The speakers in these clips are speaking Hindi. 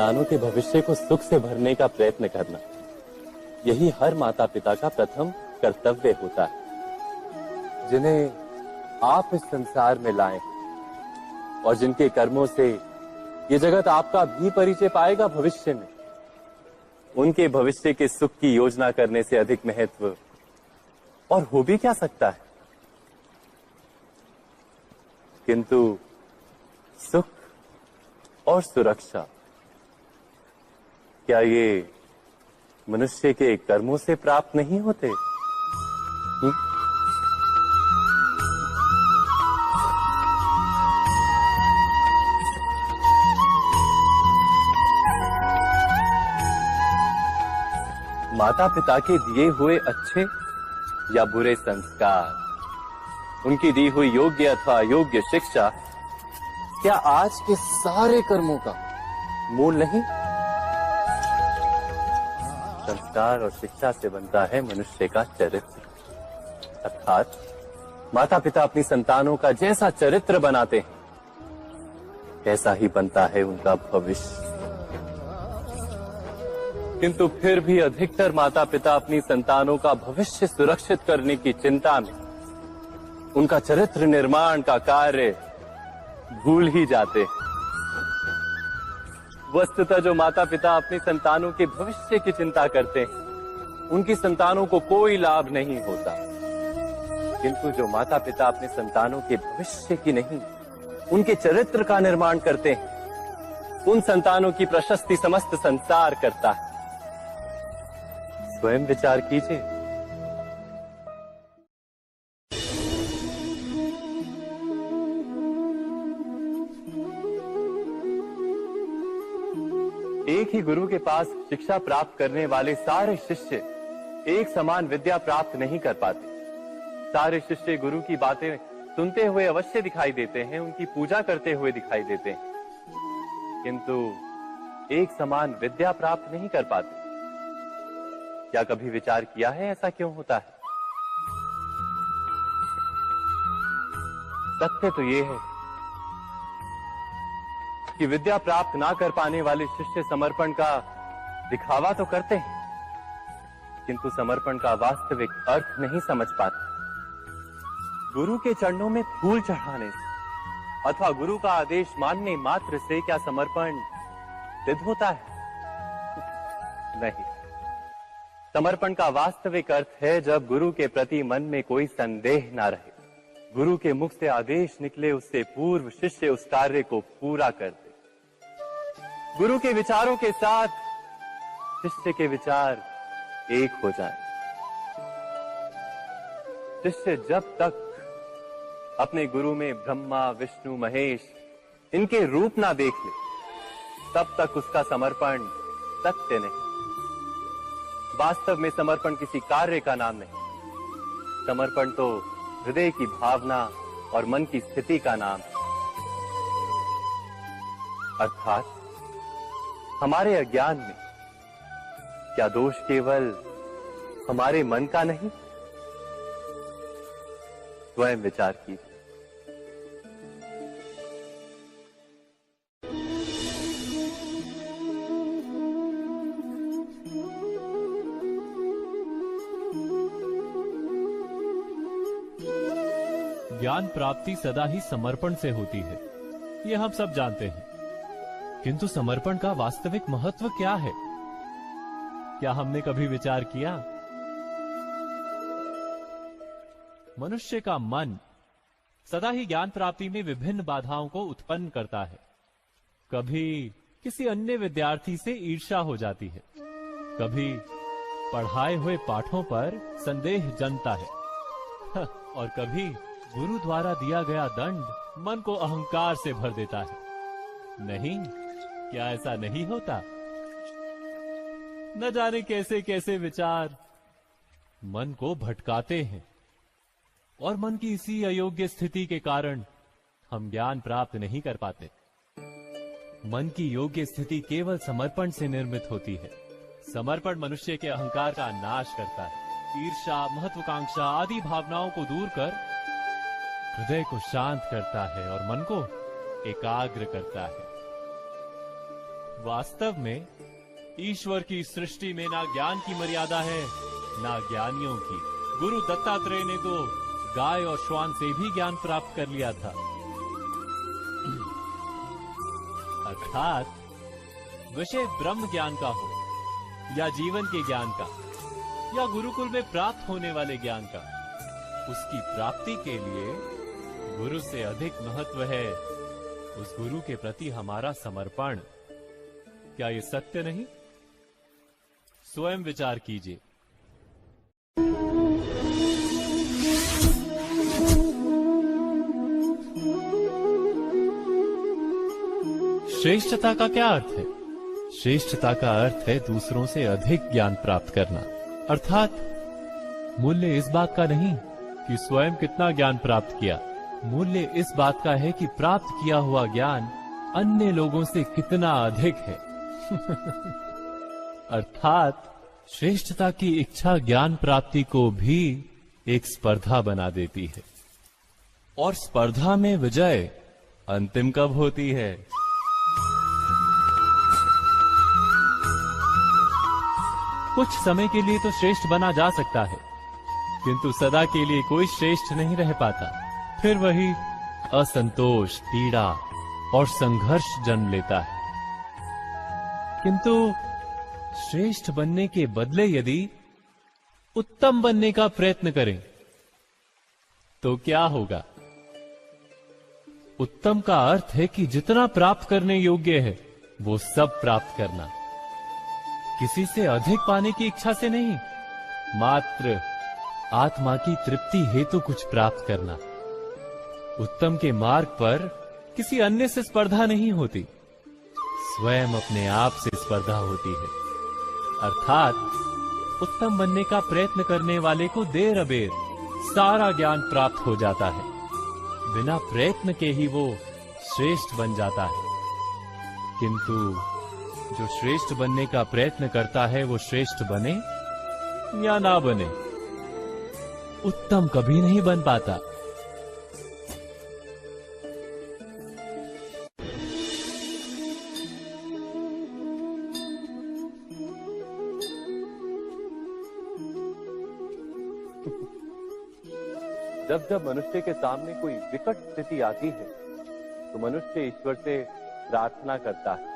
संतानों के भविष्य को सुख से भरने का प्रयत्न करना, यही हर माता पिता का प्रथम कर्तव्य होता है, जिन्हें आप इस संसार में लाए और जिनके कर्मों से ये जगत आपका भी परिचय पाएगा भविष्य में। उनके भविष्य के सुख की योजना करने से अधिक महत्व और हो भी क्या सकता है। किंतु सुख और सुरक्षा, क्या ये मनुष्य के कर्मों से प्राप्त नहीं होते? माता पिता के दिए हुए अच्छे या बुरे संस्कार, उनकी दी हुई योग्य अथवा अयोग्य शिक्षा, क्या आज के सारे कर्मों का मूल नहीं? संस्कार और शिक्षा से बनता है मनुष्य का चरित्र, अर्थात माता पिता अपनी संतानों का जैसा चरित्र बनाते हैं, वैसा ही बनता है उनका भविष्य। किंतु फिर भी अधिकतर माता पिता अपनी संतानों का भविष्य सुरक्षित करने की चिंता में उनका चरित्र निर्माण का कार्य भूल ही जाते हैं। वस्तुतः जो माता पिता अपनी संतानों के भविष्य की चिंता करते हैं, उनकी संतानों को कोई लाभ नहीं होता। किंतु जो माता पिता अपने संतानों के भविष्य की नहीं, उनके चरित्र का निर्माण करते हैं, उन संतानों की प्रशस्ति समस्त संसार करता है। स्वयं विचार कीजिए। एक ही गुरु के पास शिक्षा प्राप्त करने वाले सारे शिष्य एक समान विद्या प्राप्त नहीं कर पाते। सारे शिष्य गुरु की बातें सुनते हुए अवश्य दिखाई देते हैं, उनकी पूजा करते हुए दिखाई देते हैं, किंतु एक समान विद्या प्राप्त नहीं कर पाते। क्या कभी विचार किया है ऐसा क्यों होता है? तथ्य तो यह है कि विद्या प्राप्त ना कर पाने वाले शिष्य समर्पण का दिखावा तो करते हैं, किंतु समर्पण का वास्तविक अर्थ नहीं समझ पाते। गुरु के चरणों में फूल चढ़ाने से अथवा गुरु का आदेश मानने मात्र से क्या समर्पण सिद्ध होता है? नहीं। समर्पण का वास्तविक अर्थ है जब गुरु के प्रति मन में कोई संदेह ना रहे, गुरु के मुख से आदेश निकले उससे पूर्व शिष्य उस कार्य को पूरा कर दे। गुरु के विचारों के साथ शिष्य के विचार एक हो जाएं। शिष्य जब तक अपने गुरु में ब्रह्मा विष्णु महेश इनके रूप ना देख ले, तब तक उसका समर्पण सत्य नहीं। वास्तव में समर्पण किसी कार्य का नाम नहीं, समर्पण तो हृदय की भावना और मन की स्थिति का नाम है। अर्थात हमारे अज्ञान में क्या दोष केवल हमारे मन का नहीं? स्वयं विचार कीजिए। ज्ञान प्राप्ति सदा ही समर्पण से होती है, ये हम सब जानते हैं। किंतु समर्पण का वास्तविक महत्व क्या है? क्या हमने कभी विचार किया? मनुष्य का मन सदा ही ज्ञान प्राप्ति में विभिन्न बाधाओं को उत्पन्न करता है। कभी किसी अन्य विद्यार्थी से ईर्ष्या हो जाती है, कभी पढ़ाए हुए पाठों पर संदेह जन्मता है और कभी गुरु द्वारा दिया गया दंड मन को अहंकार से भर देता है। नहीं, क्या ऐसा नहीं होता? न जाने कैसे कैसे विचार मन को भटकाते हैं और मन की इसी अयोग्य स्थिति के कारण हम ज्ञान प्राप्त नहीं कर पाते। मन की योग्य स्थिति केवल समर्पण से निर्मित होती है। समर्पण मनुष्य के अहंकार का नाश करता है, ईर्ष्या, महत्वाकांक्षा आदि भावनाओं को दूर कर हृदय को शांत करता है और मन को एकाग्र करता है। वास्तव में ईश्वर की सृष्टि में ना ज्ञान की मर्यादा है ना ज्ञानियों की। गुरु दत्तात्रेय ने तो गाय और श्वान से भी ज्ञान प्राप्त कर लिया था। अर्थात विषय ब्रह्म ज्ञान का हो या जीवन के ज्ञान का या गुरुकुल में प्राप्त होने वाले ज्ञान का, उसकी प्राप्ति के लिए गुरु से अधिक महत्व है उस गुरु के प्रति हमारा समर्पण। क्या ये सत्य नहीं? स्वयं विचार कीजिए। श्रेष्ठता का क्या अर्थ है? श्रेष्ठता का अर्थ है दूसरों से अधिक ज्ञान प्राप्त करना। अर्थात मूल्य इस बात का नहीं कि स्वयं कितना ज्ञान प्राप्त किया, मूल्य इस बात का है कि प्राप्त किया हुआ ज्ञान अन्य लोगों से कितना अधिक है। अर्थात श्रेष्ठता की इच्छा ज्ञान प्राप्ति को भी एक स्पर्धा बना देती है। और स्पर्धा में विजय अंतिम कब होती है? कुछ समय के लिए तो श्रेष्ठ बना जा सकता है, किंतु सदा के लिए कोई श्रेष्ठ नहीं रह पाता। फिर वही असंतोष, पीड़ा और संघर्ष जन्म लेता है। किंतु श्रेष्ठ बनने के बदले यदि उत्तम बनने का प्रयत्न करें तो क्या होगा? उत्तम का अर्थ है कि जितना प्राप्त करने योग्य है वो सब प्राप्त करना, किसी से अधिक पाने की इच्छा से नहीं, मात्र आत्मा की तृप्ति हेतु कुछ प्राप्त करना। उत्तम के मार्ग पर किसी अन्य से स्पर्धा नहीं होती, स्वयं अपने आप से स्पर्धा होती है। अर्थात उत्तम बनने का प्रयत्न करने वाले को देर अबेर सारा ज्ञान प्राप्त हो जाता है, बिना प्रयत्न के ही वो श्रेष्ठ बन जाता है। किंतु जो श्रेष्ठ बनने का प्रयत्न करता है वो श्रेष्ठ बने या ना बने, उत्तम कभी नहीं बन पाता। जब जब मनुष्य के सामने कोई विकट स्थिति आती है तो मनुष्य ईश्वर से प्रार्थना करता है,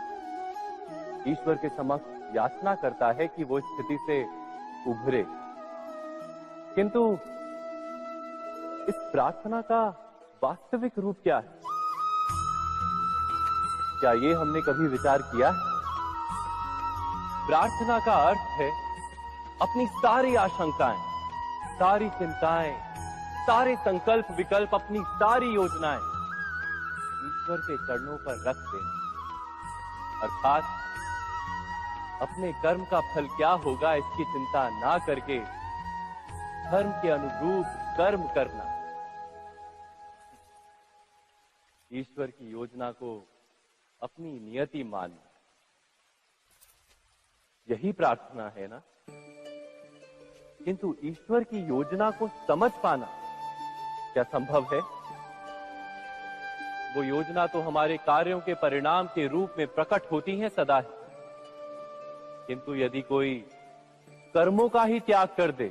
ईश्वर के समक्ष याचना करता है कि वो स्थिति से उभरे। किंतु इस प्रार्थना का वास्तविक रूप क्या है? क्या ये हमने कभी विचार किया है? प्रार्थना का अर्थ है अपनी सारी आशंकाएं, सारी चिंताएं, सारे संकल्प विकल्प, अपनी सारी योजनाएं ईश्वर के चरणों पर रख देना। अर्थात अपने कर्म का फल क्या होगा इसकी चिंता ना करके धर्म के अनुरूप कर्म करना, ईश्वर की योजना को अपनी नियति मानना, यही प्रार्थना है ना। किंतु ईश्वर की योजना को समझ पाना क्या संभव है? वो योजना तो हमारे कार्यों के परिणाम के रूप में प्रकट होती है सदा ही, किंतु यदि कोई कर्मों का ही त्याग कर दे,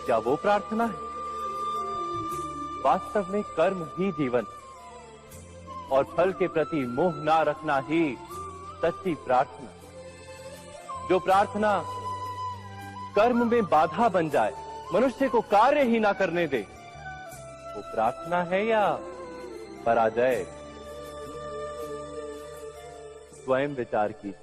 क्या वो प्रार्थना है? वास्तव में कर्म ही जीवन और फल के प्रति मोह ना रखना ही सच्ची प्रार्थना। जो प्रार्थना कर्म में बाधा बन जाए, मनुष्य को कार्य ही ना करने दे, वो प्रार्थना है या पराजय? स्वयं विचार कीजिए।